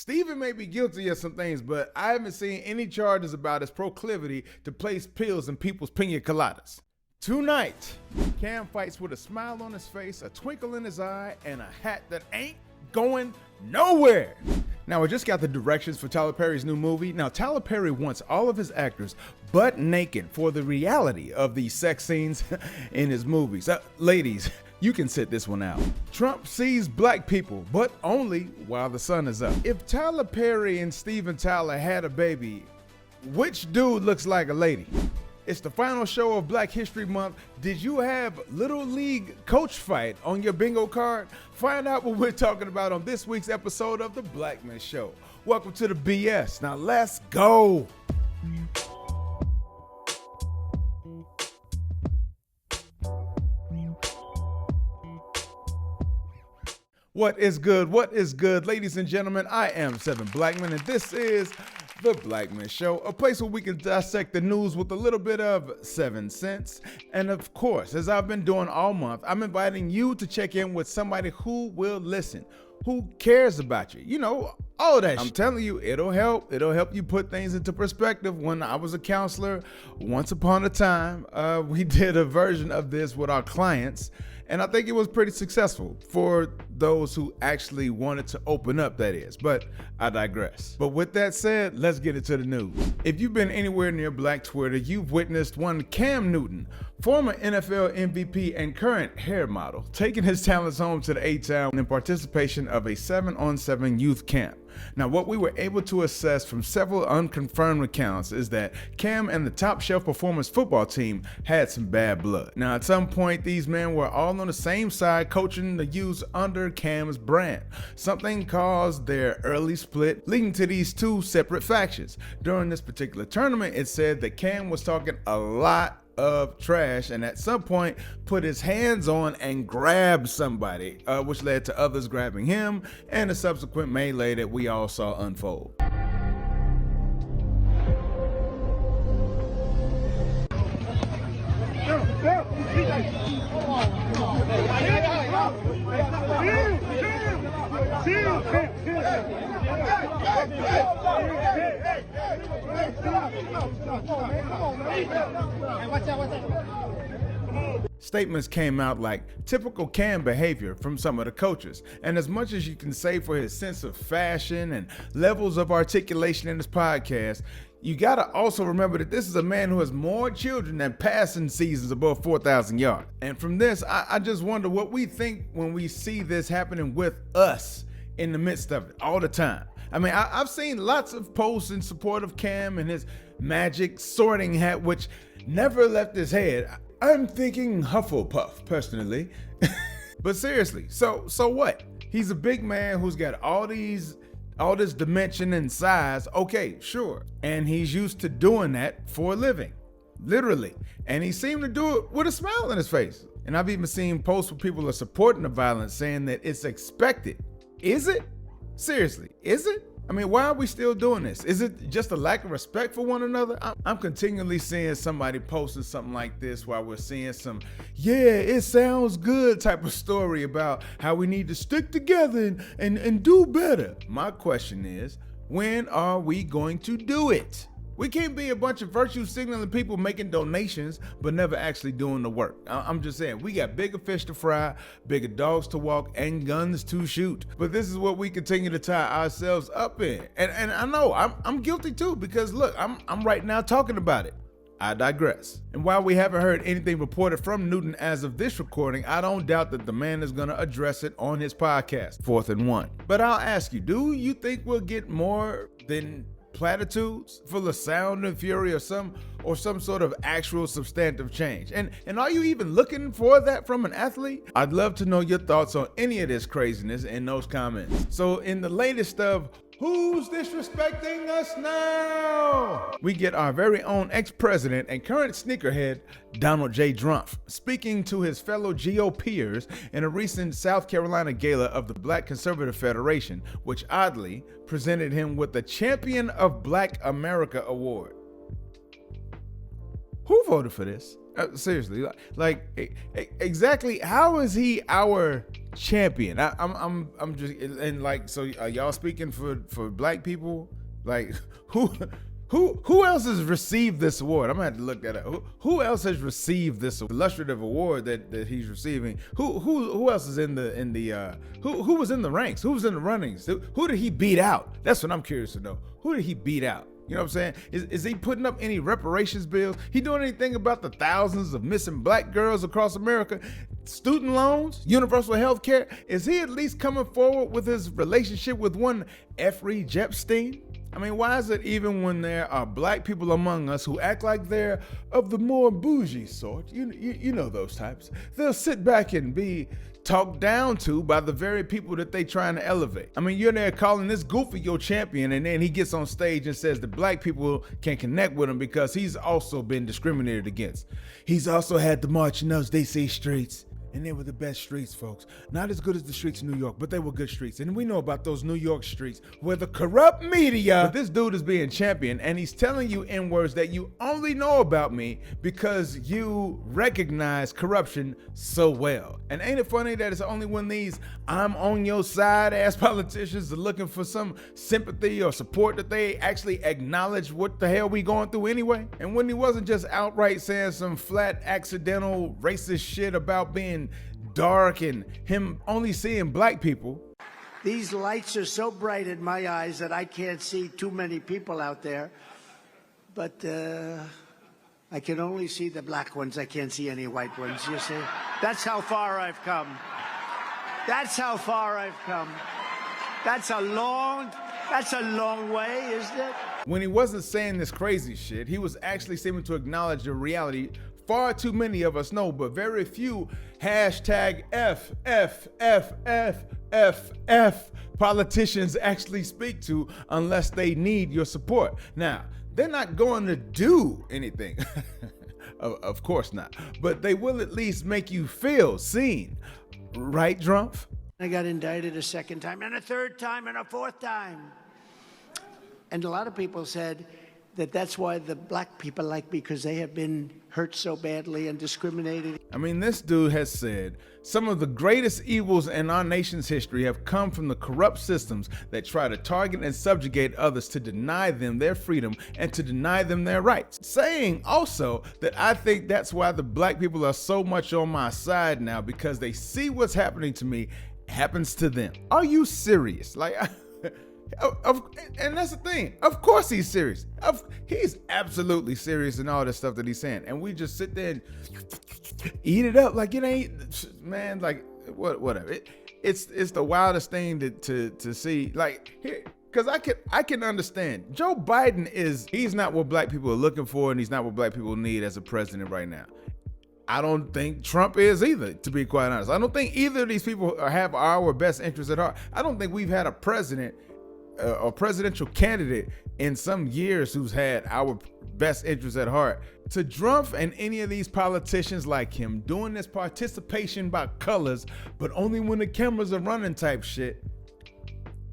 Stephen may be guilty of some things, but I haven't seen any charges about his proclivity to place pills in people's pina coladas. Tonight, Cam fights with a smile on his face, a twinkle in his eye, and a hat that ain't going nowhere. Now, I just got the directions for Tyler Perry's new movie. Now, Tyler Perry wants all of his actors butt naked for the reality of these sex scenes in his movies. Ladies, you can sit this one out. Trump sees black people, but only while the sun is up. If Tyler Perry and Steven Tyler had a baby, which dude looks like a lady? It's the final show of Black History Month. Did you have Little League coach fight on your bingo card? Find out what we're talking about on this week's episode of The Blackman Show. Welcome to the BS. Now let's go. What is good? What is good? Ladies and gentlemen, I am Seven Blackman, and this is The Blackman Show, a place where we can dissect the news with a little bit of 7 cents. And of course, as I've been doing all month, I'm inviting you to check in with somebody who will listen, who cares about you. You know, all that I'm telling you, it'll help. It'll help you put things into perspective. When I was a counselor, once upon a time, we did a version of this with our clients. And I think it was pretty successful for those who actually wanted to open up, that is. But I digress. But with that said, let's get into the news. If you've been anywhere near Black Twitter, you've witnessed one Cam Newton, former NFL MVP and current hair model, taking his talents home to the A-Town in participation of a 7-on-7 youth camp. Now, what we were able to assess from several unconfirmed accounts is that Cam and the Top Shelf Performance football team had some bad blood. Now, at some point, these men were all on the same side coaching the youths under Cam's brand. Something caused their early split, leading to these two separate factions. During this particular tournament, it said that Cam was talking a lot of trash and at some point put his hands on and grabbed somebody, which led to others grabbing him and a subsequent melee that we all saw unfold. Statements came out like typical Cam behavior from some of the coaches, and as much as you can say for his sense of fashion and levels of articulation in his podcast, you gotta also remember that this is a man who has more children than passing seasons above 4,000 yards. And from this, I just wonder what we think when we see this happening with us in the midst of it all the time. I mean, I've seen lots of posts in support of Cam and his magic sorting hat, which never left his head. I'm thinking Hufflepuff, personally. But seriously, so what? He's a big man who's got all this dimension and size. Okay, sure. And he's used to doing that for a living, literally. And he seemed to do it with a smile on his face. And I've even seen posts where people are supporting the violence, saying that it's expected. Is it? Seriously, is it? I mean, why are we still doing this? Is it just a lack of respect for one another? I'm continually seeing somebody posting something like this while we're seeing some, yeah, it sounds good type of story about how we need to stick together and do better. My question is, when are we going to do it? We can't be a bunch of virtue signaling people making donations, but never actually doing the work. I'm just saying, we got bigger fish to fry, bigger dogs to walk, and guns to shoot. But this is what we continue to tie ourselves up in. And I know I'm guilty too, because look, I'm right now talking about it. I digress. And while we haven't heard anything reported from Newton as of this recording, I don't doubt that the man is going to address it on his podcast, 4th and 1. But I'll ask you, do you think we'll get more than platitudes full of sound and fury or some sort of actual substantive change? And are you even looking for that from an athlete? I'd love to know your thoughts on any of this craziness in those comments. So in the latest of Who's Disrespecting Us Now?, we get our very own ex-president and current sneakerhead, Donald J. Trump, speaking to his fellow GOPers in a recent South Carolina gala of the Black Conservative Federation, which oddly presented him with the Champion of Black America Award. Who voted for this? Seriously, like exactly how is he our champion. I'm just, and like, so are y'all speaking for black people? Like, who else has received this award? I'm gonna have to look that up. Who else has received this illustrative award that he's receiving? Who else is in the who was in the ranks? Who was in the runnings? Who did he beat out? That's what I'm curious to know. Who did he beat out? You know what I'm saying? Is he putting up any reparations bills? He doing anything about the thousands of missing black girls across America? Student loans? Universal health care? Is he at least coming forward with his relationship with one Jeffrey Epstein? I mean, why is it even when there are black people among us who act like they're of the more bougie sort, you know those types, they'll sit back and be talked down to by the very people that they trying to elevate? I mean, you're there calling this goofy your champion, and then he gets on stage and says that black people can connect with him because he's also been discriminated against. He's also had to march in those DC streets. And they were the best streets, folks. Not as good as the streets in New York, but they were good streets. And we know about those New York streets where the corrupt media. But this dude is being championed, and he's telling you in words that you only know about me because you recognize corruption so well. And ain't it funny that it's only when these I'm on your side ass politicians are looking for some sympathy or support that they actually acknowledge what the hell we going through anyway? And when he wasn't just outright saying some flat accidental racist shit about being dark and him only seeing black people. These lights are so bright in my eyes that I can't see too many people out there, but I can only see the black ones. I can't see any white ones, you see? That's how far I've come. That's how far I've come. That's a long way, isn't it? When he wasn't saying this crazy shit, he was actually seeming to acknowledge the reality far too many of us know, but very few #FFFFFF politicians actually speak to unless they need your support. Now, they're not going to do anything. Of course not. But they will at least make you feel seen. Right, Drumpf? I got indicted a second time, and a third time, and a fourth time. And a lot of people said that that's why the black people like me, because they have been hurt so badly and discriminated. I mean, this dude has said some of the greatest evils in our nation's history have come from the corrupt systems that try to target and subjugate others to deny them their freedom and to deny them their rights. Saying also that I think that's why the black people are so much on my side now, because they see what's happening to me happens to them. Are you serious? Like, and that's the thing. Of course he's serious. He's absolutely serious in all this stuff that he's saying. And we just sit there and eat it up like it ain't, man, like whatever. It's the wildest thing to see. Like, here, because I can understand. Joe Biden he's not what black people are looking for, and he's not what black people need as a president right now. I don't think Trump is either, to be quite honest. I don't think either of these people have our best interests at heart. I don't think we've had a president or presidential candidate in some years who's had our best interests at heart. To Drumpf and any of these politicians like him doing this participation by colors, but only when the cameras are running type shit,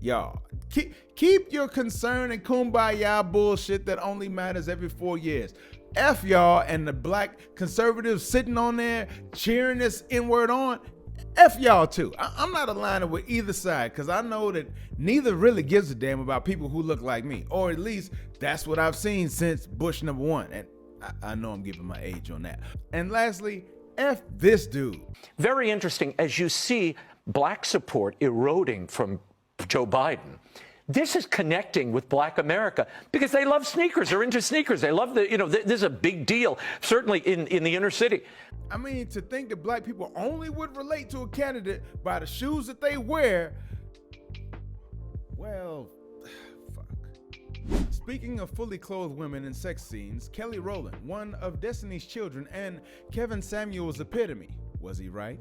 y'all, keep your concern and kumbaya bullshit that only matters every 4 years. F y'all and the black conservatives sitting on there cheering this N-word on. F y'all too. I'm not aligning with either side because I know that neither really gives a damn about people who look like me, or at least that's what I've seen since Bush #1. And I know I'm giving my age on that. And lastly, F this dude. Very interesting as you see black support eroding from Joe Biden. This is connecting with black America because they love sneakers. They're into sneakers. They love this is a big deal, certainly in the inner city. I mean, to think that black people only would relate to a candidate by the shoes that they wear, well, fuck. Speaking of fully clothed women in sex scenes, Kelly Rowland, one of Destiny's Children and Kevin Samuel's epitome, was he right?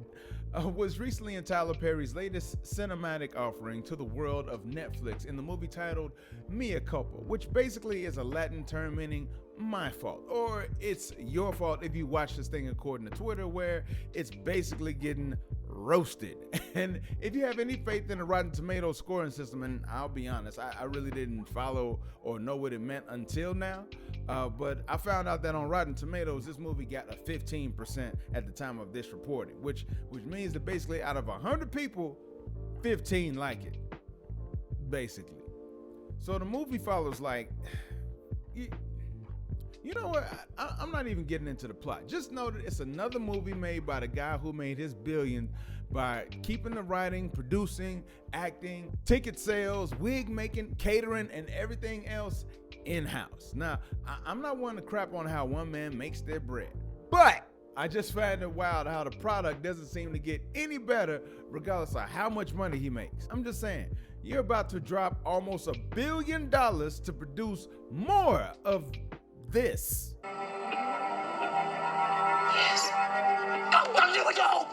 Was recently in Tyler Perry's latest cinematic offering to the world of Netflix in the movie titled Meaculpa, which basically is a Latin term meaning my fault, or it's your fault if you watch this thing according to Twitter, where it's basically getting roasted. And if you have any faith in the Rotten Tomatoes scoring system, and I'll be honest, I really didn't follow or know what it meant until now, but I found out that on Rotten Tomatoes, this movie got a 15% at the time of this reporting, which means that basically out of 100 people, 15 like it, basically. So the movie follows like, you know what, I'm not even getting into the plot. Just know that it's another movie made by the guy who made his billion by keeping the writing, producing, acting, ticket sales, wig making, catering, and everything else in-house. Now, I'm not one to crap on how one man makes their bread, but I just find it wild how the product doesn't seem to get any better regardless of how much money he makes. I'm just saying, you're about to drop almost $1 billion to produce more of this. Yes. Oh, here we go!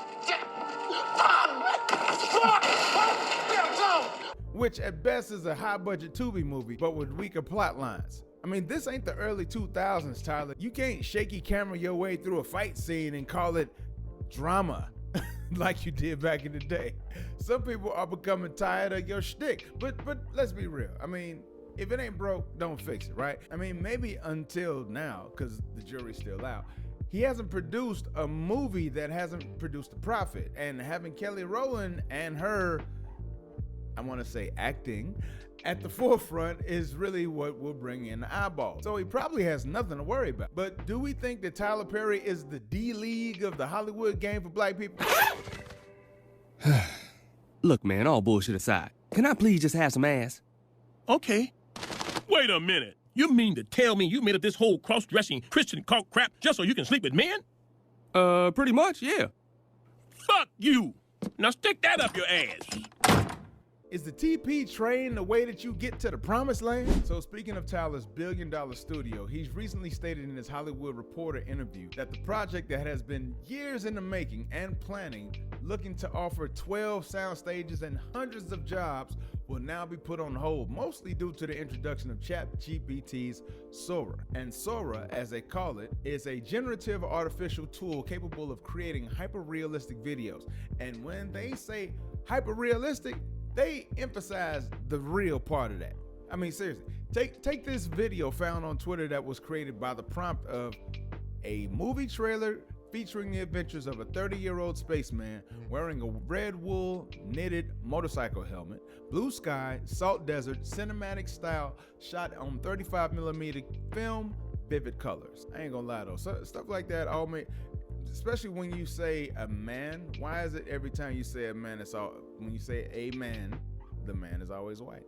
Which at best is a high-budget Tubi movie, but with weaker plot lines. I mean, this ain't the early 2000s, Tyler. You can't shaky camera your way through a fight scene and call it drama like you did back in the day. Some people are becoming tired of your shtick, but let's be real. I mean, if it ain't broke, don't fix it, right? I mean, maybe until now, because the jury's still out, he hasn't produced a movie that hasn't produced a profit. And having Kelly Rowland and her, I want to say acting, at the forefront is really what will bring in the eyeballs. So he probably has nothing to worry about. But do we think that Tyler Perry is the D-League of the Hollywood game for black people? Look, man, all bullshit aside, can I please just have some ass? Okay. Wait a minute. You mean to tell me you made up this whole cross-dressing Christian cult crap just so you can sleep with men? Pretty much, yeah. Fuck you. Now stick that up your ass. Is the TP train the way that you get to the promised land? So speaking of Tyler's billion-dollar studio, he's recently stated in his Hollywood Reporter interview that the project that has been years in the making and planning, looking to offer 12 sound stages and hundreds of jobs, will now be put on hold, mostly due to the introduction of ChatGPT's Sora. And Sora, as they call it, is a generative artificial tool capable of creating hyper-realistic videos. And when they say hyper-realistic, they emphasize the real part of that. I mean, seriously, take this video found on Twitter that was created by the prompt of a movie trailer featuring the adventures of a 30-year-old spaceman wearing a red wool knitted motorcycle helmet, blue sky, salt desert, cinematic style, shot on 35mm film, vivid colors. I ain't gonna lie though, stuff like that all make, especially when you say a man. Why is it every time you say a man, it's all, when you say a man, the man is always white?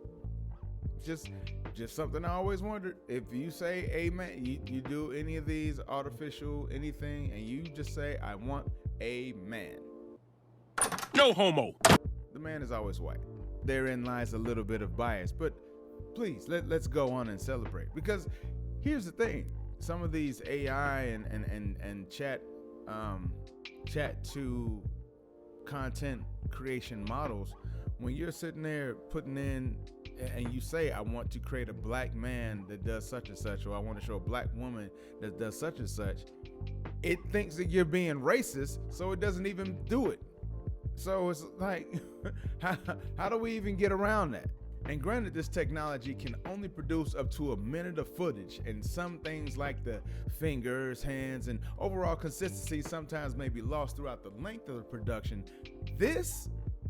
Just something I always wondered. If you say a man, you do any of these artificial anything, and you just say, I want a man. No homo. The man is always white. Therein lies a little bit of bias, but please, let's go on and celebrate. Because here's the thing. Some of these AI and chat to content creation models, when you're sitting there putting in and you say, I want to create a black man that does such and such, or I want to show a black woman that does such and such, it thinks that you're being racist, so it doesn't even do it. So it's like, how do we even get around that? And granted, this technology can only produce up to a minute of footage, and some things like the fingers, hands, and overall consistency sometimes may be lost throughout the length of the production. This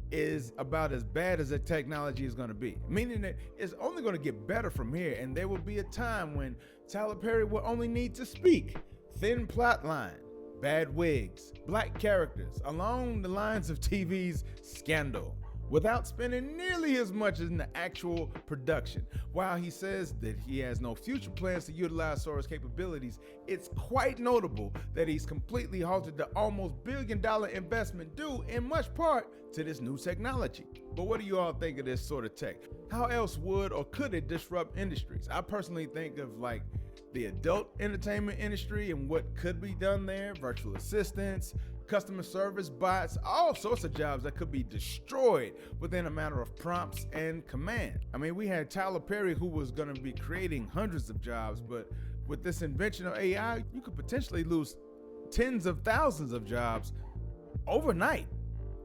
is about as bad as the technology is going to be, meaning that it's only going to get better from here, and there will be a time when Tyler Perry will only need to speak, thin plot line, bad wigs, black characters, along the lines of TV's Scandal, without spending nearly as much as in the actual production. While he says that he has no future plans to utilize Sora's capabilities, it's quite notable that he's completely halted the almost $1 billion investment due in much part to this new technology. But what do you all think of this sort of tech? How else would or could it disrupt industries? I personally think of like the adult entertainment industry and what could be done there, virtual assistants, customer service bots, all sorts of jobs that could be destroyed within a matter of prompts and command. I mean, we had Tyler Perry who was going to be creating hundreds of jobs, but with this invention of AI, you could potentially lose tens of thousands of jobs overnight.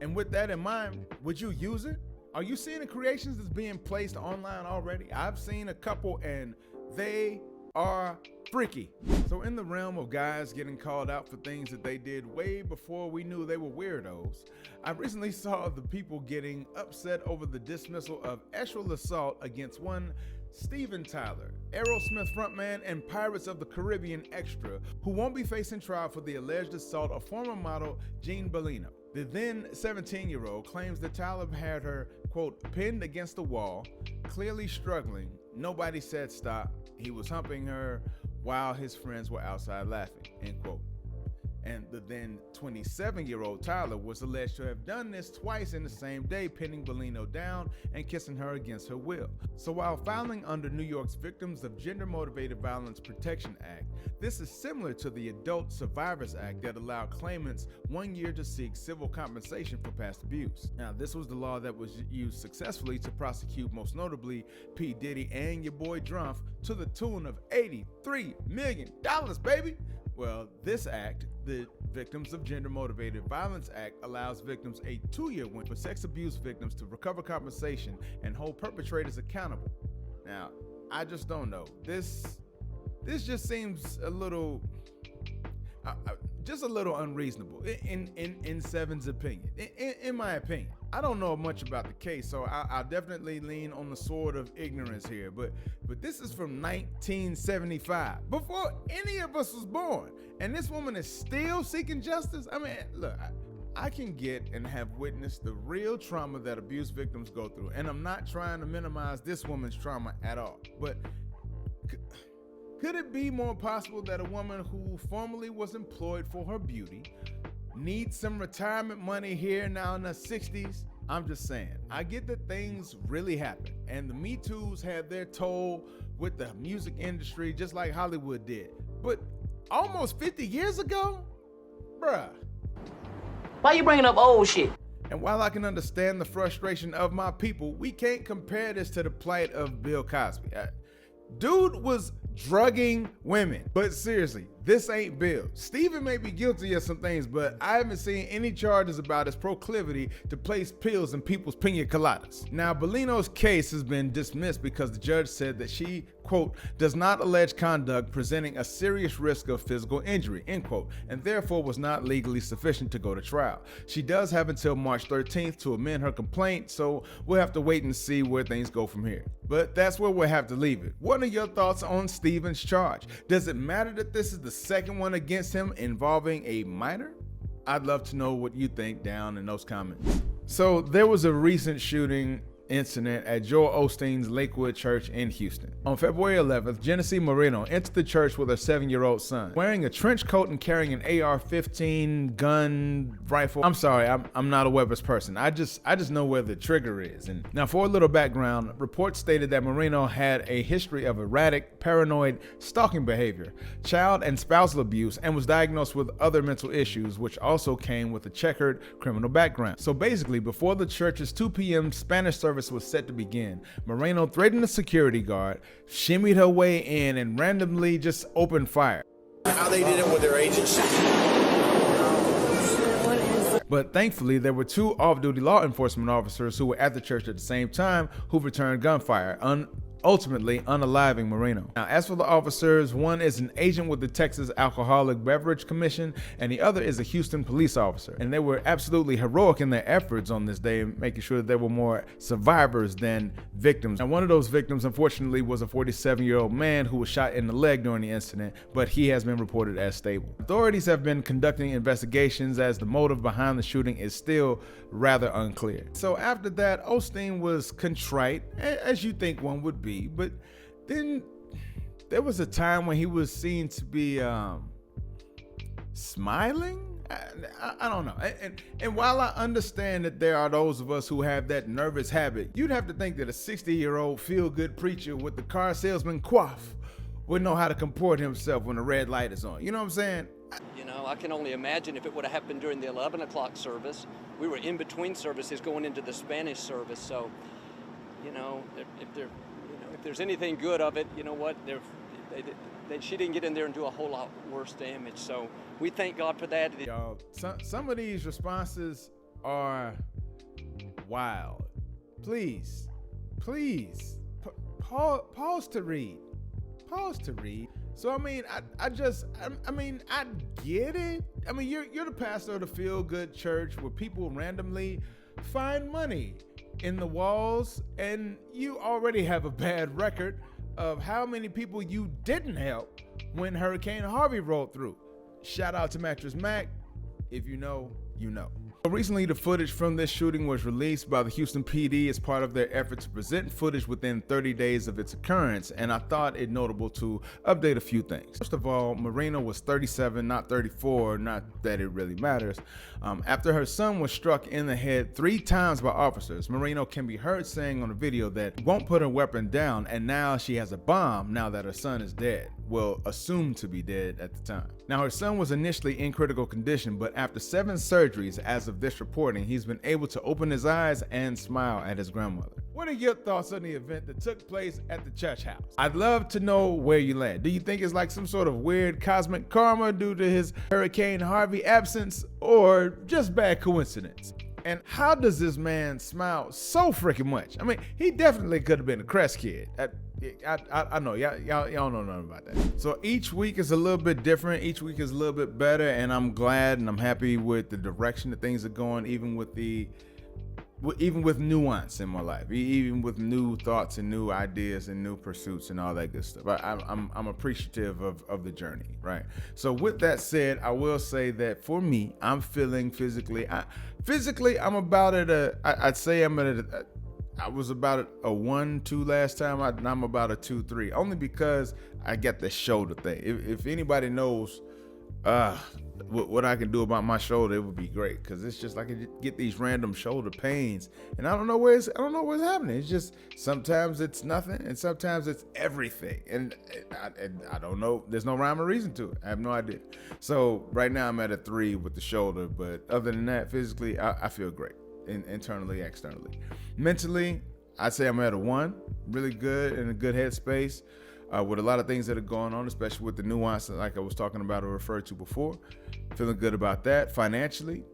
And with that in mind, would you use it? Are you seeing the creations that's being placed online already? I've seen a couple and they are freaky. So in the realm of guys getting called out for things that they did way before we knew they were weirdos, I recently saw the people getting upset over the dismissal of sexual assault against one Steven Tyler, Aerosmith frontman and Pirates of the Caribbean extra, who won't be facing trial for the alleged assault of former model Jean Bellino. The then 17-year-old claims that Tyler had her, quote, pinned against the wall, clearly struggling. Nobody said stop. He was humping her while his friends were outside laughing, end quote. And the then 27-year-old Tyler was alleged to have done this twice in the same day, pinning Bellino down and kissing her against her will. So while filing under New York's Victims of Gender-Motivated Violence Protection Act, this is similar to the Adult Survivors Act that allowed claimants 1 year to seek civil compensation for past abuse. Now, this was the law that was used successfully to prosecute most notably P. Diddy and your boy Drumpf to the tune of $83 million, baby! Well, this act, the Victims of Gender-Motivated Violence Act, allows victims a 2-year window for sex abuse victims to recover compensation and hold perpetrators accountable. Now, I just don't know. This just seems a little, just a little unreasonable in Seven's opinion. In my opinion, I don't know much about the case, so I'll definitely lean on the sword of ignorance here. But this is from 1975, before any of us was born, and this woman is still seeking justice. I mean, look, I can get and have witnessed the real trauma that abuse victims go through, and I'm not trying to minimize this woman's trauma at all. But could it be more possible that a woman who formerly was employed for her beauty needs some retirement money here now in her 60s? I'm just saying, I get that things really happen, and the Me Too's had their toll with the music industry just like Hollywood did. But almost 50 years ago? Bruh. Why you bringing up old shit? And while I can understand the frustration of my people, we can't compare this to the plight of Bill Cosby. Dude was drugging women. But seriously, this ain't Bill. Steven may be guilty of some things, but I haven't seen any charges about his proclivity to place pills in people's pina coladas. Now, Bellino's case has been dismissed because the judge said that she, quote, does not allege conduct presenting a serious risk of physical injury, end quote, and therefore was not legally sufficient to go to trial. She does have until March 13th to amend her complaint, so we'll have to wait and see where things go from here. But that's where we'll have to leave it. What are your thoughts on Steven's charge? Does it matter that this is the second one against him involving a minor? I'd love to know what you think down in those comments. So there was a recent shooting incident at Joel Osteen's Lakewood church in Houston. On February 11th, Genesee Moreno entered the church with her 7-year-old son, wearing a trench coat and carrying an AR-15 gun rifle. I'm sorry, I'm not a weapons person. I just know where the trigger is. And now, for a little background, reports stated that Moreno had a history of erratic, paranoid, stalking behavior, child and spousal abuse, and was diagnosed with other mental issues, which also came with a checkered criminal background. So basically, before the church's 2 p.m. Spanish service was set to begin, Moreno threatened the security guard, shimmied her way in, and randomly just opened fire. How they did it with their agency. But thankfully, there were 2 off-duty law enforcement officers who were at the church at the same time who returned gunfire, ultimately unaliving Moreno. Now, as for the officers, one is an agent with the Texas Alcoholic Beverage Commission, and the other is a Houston police officer. And they were absolutely heroic in their efforts on this day, making sure that there were more survivors than victims. And one of those victims, unfortunately, was a 47-year-old man who was shot in the leg during the incident, but he has been reported as stable. Authorities have been conducting investigations as the motive behind the shooting is still rather unclear. So after that, Osteen was contrite, as you think one would be, but then there was a time when he was seen to be smiling. I don't know. And while I understand that there are those of us who have that nervous habit, you'd have to think that a 60-year-old feel-good preacher with the car salesman coif would know how to comport himself when the red light is on. You know what I'm saying? You know, I can only imagine if it would have happened during the 11 o'clock service. We were in between services going into the Spanish service, so, you know, if there's anything good of it, you know what, she didn't get in there and do a whole lot worse damage. So we thank God for that. Y'all, some of these responses are wild. Please, pause to read. Pause to read. So I mean, I get it. I mean, you're the pastor of the Feel Good Church where people randomly find money in the walls, and you already have a bad record of how many people you didn't help when Hurricane Harvey rolled through. Shout out to Mattress Mac. If you know, you know. Recently, the footage from this shooting was released by the Houston PD as part of their effort to present footage within 30 days of its occurrence, and I thought it notable to update a few things. First of all, Marina was 37, not 34, not that it really matters. After her son was struck in the head 3 times by officers, Marina can be heard saying on the video that won't put her weapon down, and now she has a bomb now that her son is dead. Well, assumed to be dead at the time. Now, her son was initially in critical condition, but after 7 surgeries as of this reporting, he's been able to open his eyes and smile at his grandmother. What are your thoughts on the event that took place at the church house? I'd love to know where you land. Do you think it's like some sort of weird cosmic karma due to his Hurricane Harvey absence, or just bad coincidence? And how does this man smile so freaking much? I mean, he definitely could have been a Crest kid. I know y'all don't know nothing about that. So each week is a little bit different. Each week is a little bit better, and I'm glad and I'm happy with the direction that things are going, even with nuance in my life, even with new thoughts and new ideas and new pursuits and all that good stuff. I'm appreciative of the journey, right? So with that said, I will say that for me, I'm feeling physically, I'm about at I'd say I'm at I was about a 1-2 last time. I'm about a 2-3, only because I got the shoulder thing. If anybody knows what I can do about my shoulder, it would be great, because it's just like I get these random shoulder pains, and I don't know what's happening. It's just sometimes it's nothing, and sometimes it's everything, and I don't know. There's no rhyme or reason to it. I have no idea. So right now I'm at a 3 with the shoulder, but other than that, physically I feel great. Internally, externally. Mentally, I'd say I'm at a 1, really good, in a good headspace, with a lot of things that are going on, especially with the nuance like I was talking about or referred to before. Feeling good about that. Financially,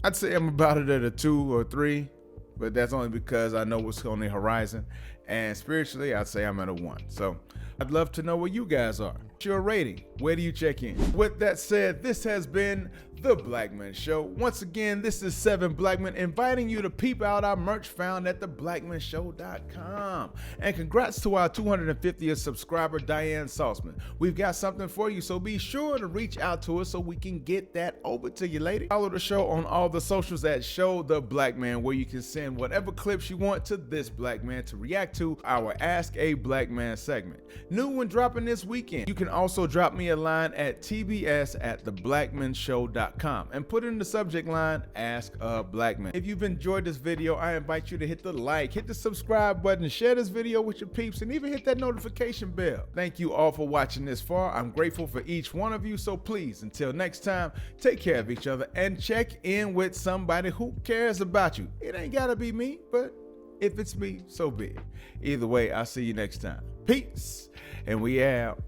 I'd say I'm about it at a 2 or 3, but that's only because I know what's on the horizon. And spiritually, I'd say I'm at a 1. So I'd love to know where you guys are. What's your rating? Where do you check in? With that said, this has been The Blackman Show. Once again, this is 7 Blackman inviting you to peep out our merch found at theblackmanshow.com. And congrats to our 250th subscriber, Diane Salzman. We've got something for you, so be sure to reach out to us so we can get that over to you, lady. Follow the show on all the socials at Show The Blackman, where you can send whatever clips you want to this black man to react to our Ask A Blackman segment. New one dropping this weekend. You can also drop me a line at tbs@theblackmanshow.com and put in the subject line, Ask a Blackman. If you've enjoyed this video, I invite you to hit the like, hit the subscribe button, share this video with your peeps, and even hit that notification bell. Thank you all for watching this far. I'm grateful for each one of you, so please, until next time, take care of each other and check in with somebody who cares about you. It ain't gotta be me, but if it's me, so be it. Either way, I'll see you next time. Peace, and we out.